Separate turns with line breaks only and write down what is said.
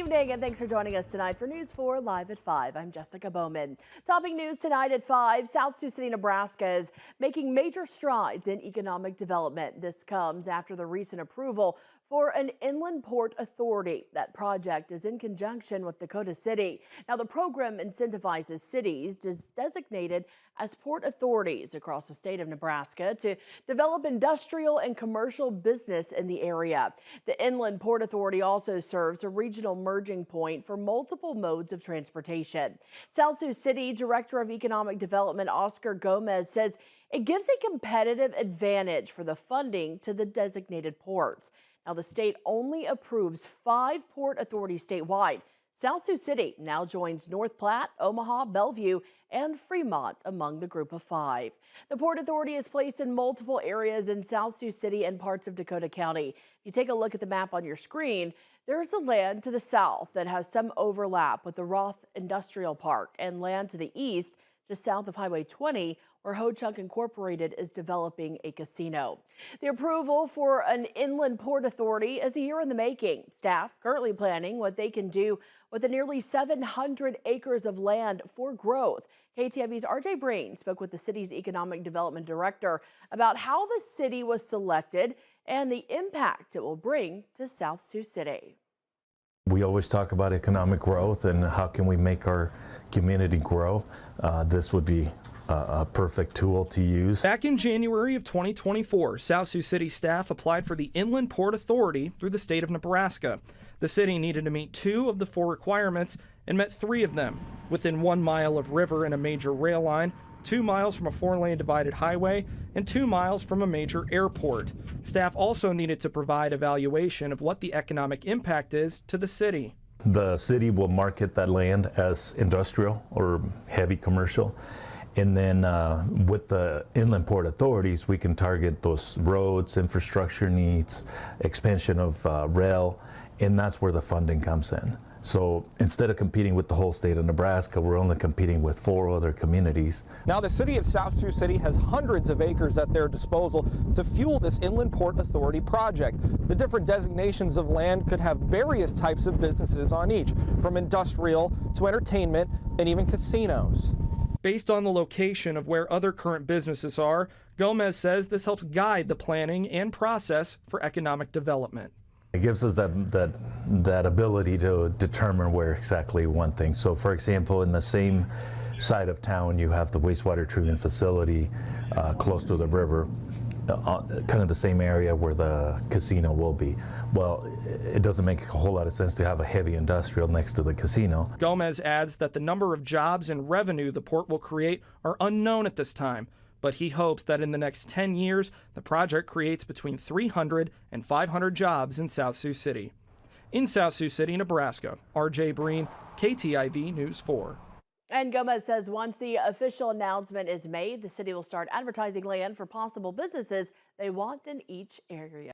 evening and thanks for joining us tonight for News 4 Live at 5. I'm Jessica Bowman. Topping news tonight at 5, South Sioux City, Nebraska is making major strides in economic development. This comes after the recent approval for an inland port authority. That project is in conjunction with Dakota City. Now, the program incentivizes cities designated as port authorities across the state of Nebraska to develop industrial and commercial business in the area. The Inland Port Authority also serves a regional merging point for multiple modes of transportation. South Sioux City Director of Economic Development Oscar Gomez says it gives a competitive advantage for the funding to the designated ports. Now, the state only approves 5 port authorities statewide. South Sioux City now joins North Platte, Omaha, Bellevue, and Fremont among the group of 5. The Port Authority is placed in multiple areas in South Sioux City and parts of Dakota County. If you take a look at the map on your screen, there's the land to the south that has some overlap with the Roth Industrial Park, and land to the east just south of Highway 20, where Ho Chunk Incorporated is developing a casino. The approval for an inland port authority is a year in the making. Staff currently planning what they can do with the nearly 700 acres of land for growth. KTIV's RJ Breen spoke with the city's economic development director about how the city was selected and the impact it will bring to South Sioux City.
We always talk about economic growth and how can we make our community grow. This would be a perfect tool to use.
Back in January of 2024, South Sioux City staff applied for the Inland Port Authority through the state of Nebraska. The city needed to meet 2 of the 4 requirements and met 3 of them. Within 1 mile of river and a major rail line, 2 miles from a 4-lane divided highway, and 2 miles from a major airport. Staff also needed to provide evaluation of what the economic impact is to the city.
The city will market that land as industrial or heavy commercial. And then with the inland port authorities, we can target those roads, infrastructure needs, expansion of rail, and that's where the funding comes in. So instead of competing with the whole state of Nebraska, we're only competing with 4 other communities.
Now, the city of South Sioux City has hundreds of acres at their disposal to fuel this Inland Port Authority project. The different designations of land could have various types of businesses on each, from industrial to entertainment and even casinos. Based on the location of where other current businesses are, Gomez says this helps guide the planning and process for economic development.
It gives us that ability to determine where exactly one thing. So for example, in the same side of town, you have the wastewater treatment facility close to the river, kind of the same area where the casino will be. Well, it doesn't make a whole lot of sense to have a heavy industrial next to the casino.
Gomez adds that the number of jobs and revenue the port will create are unknown at this time, but he hopes that in the next 10 years, the project creates between 300 and 500 jobs in South Sioux City. In South Sioux City, Nebraska, RJ Breen, KTIV News 4.
And Gomez says once the official announcement is made, the city will start advertising land for possible businesses they want in each area.